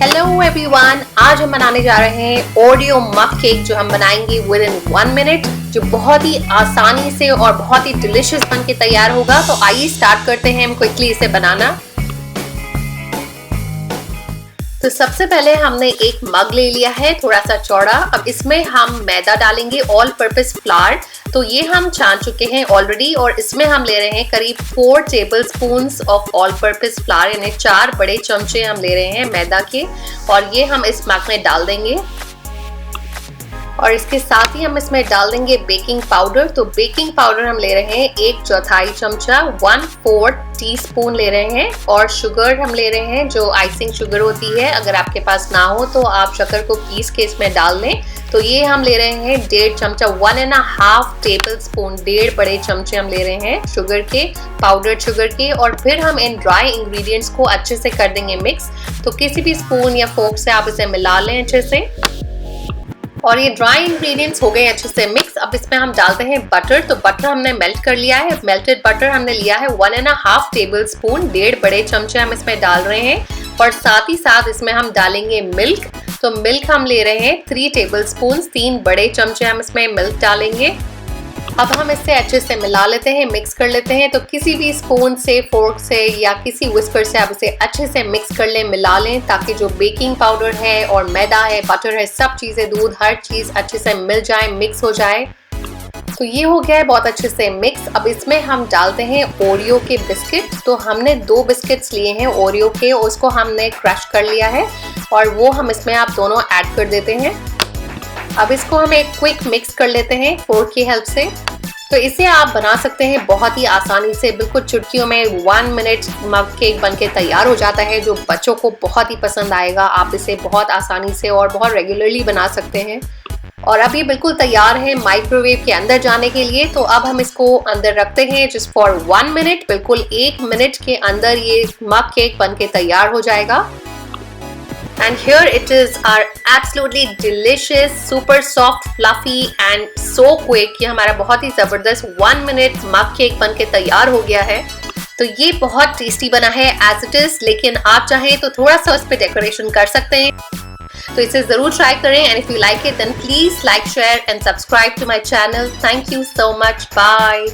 Hello everyone, आज हम बनाने जा रहे हैं ओरियो मग केक जो हम बनाएंगे विद इन 1 मिनट, जो बहुत ही आसानी से और बहुत ही डिलिशियस बन के तैयार होगा। तो आइए स्टार्ट करते हैं हम क्विकली इसे बनाना। तो सबसे पहले हमने एक मग ले लिया है थोड़ा सा चौड़ा। अब इसमें हम मैदा डालेंगे, ऑल पर्पस फ्लावर। तो ये हम छान चुके हैं ऑलरेडी और इसमें हम ले रहे हैं करीब 4 tablespoons of all purpose flower, यानी 4 बड़े चमचे हम ले रहे हैं मैदा के, और ये हम इस मग में डाल देंगे। और इसके साथ ही हम इसमें डाल देंगे बेकिंग पाउडर। तो बेकिंग पाउडर हम ले रहे हैं 1/4 चमचा, 1/4 टीस्पून ले रहे हैं। और शुगर हम ले रहे हैं जो आइसिंग शुगर होती है, अगर आपके पास ना हो तो आप शक्कर को पीस के इसमें डाल लें। तो ये हम ले रहे हैं 1.5 चमचा, 1.5 टेबलस्पून, 1.5 बड़े चमचे हम ले रहे हैं शुगर के, पाउडर्ड शुगर के। और फिर हम इन ड्राई इंग्रेडिएंट्स को अच्छे से कर देंगे मिक्स। तो किसी भी स्पून या फोर्क से आप इसे मिला लें अच्छे से। और ये ड्राई इंग्रेडिएंट्स हो गए अच्छे से मिक्स। अब इसमें हम डालते हैं बटर। तो बटर हमने मेल्ट कर लिया है। मेल्टेड बटर हमने लिया है 1.5 टेबलस्पून, 1.5 बड़े चमचे हम इसमें डाल रहे हैं। और साथ ही साथ इसमें हम डालेंगे मिल्क। तो मिल्क हम ले रहे हैं 3 टेबलस्पून, 3 बड़े चमचे हम इसमें मिल्क डालेंगे। अब हम इसे अच्छे से मिला लेते हैं, मिक्स कर लेते हैं। तो किसी भी स्पून से, फोर्क से या किसी विस्कर से आप इसे अच्छे से मिक्स कर लें, मिला लें, ताकि जो बेकिंग पाउडर है और मैदा है, बटर है, सब चीज़ें, दूध, हर चीज़ अच्छे से मिल जाए, मिक्स हो जाए। तो ये हो गया है बहुत अच्छे से मिक्स। अब इसमें हम डालते हैं ओरियो के बिस्किट। तो हमने 2 बिस्किट्स लिए हैं ओरियो के, उसको हमने क्रश कर लिया है और वो हम इसमें आप दोनों ऐड कर देते हैं। अब इसको हम एक क्विक मिक्स कर लेते हैं फोर्क की हेल्प से। तो इसे आप बना सकते हैं बहुत ही आसानी से, बिल्कुल चुटकियों में 1 मिनट मग केक बनके तैयार हो जाता है, जो बच्चों को बहुत ही पसंद आएगा। आप इसे बहुत आसानी से और बहुत रेगुलरली बना सकते हैं। और अब ये बिल्कुल तैयार है माइक्रोवेव के अंदर जाने के लिए। तो अब हम इसको अंदर रखते हैं जस्ट फॉर 1 मिनट। बिल्कुल 1 मिनट के अंदर ये मग केक बनके तैयार हो जाएगा। And here it is, our absolutely delicious, super soft, fluffy and so quick। ये हमारा बहुत ही ज़बरदस्त 1 मिनट मग केक बनके तैयार हो गया है। तो ये बहुत टेस्टी बना है एज इट इज़, लेकिन आप चाहें तो थोड़ा सा उस पर डेकोरेशन कर सकते हैं। तो इसे ज़रूर ट्राई करें। And if you like it then please like, share and subscribe to my channel. Thank you so much. Bye.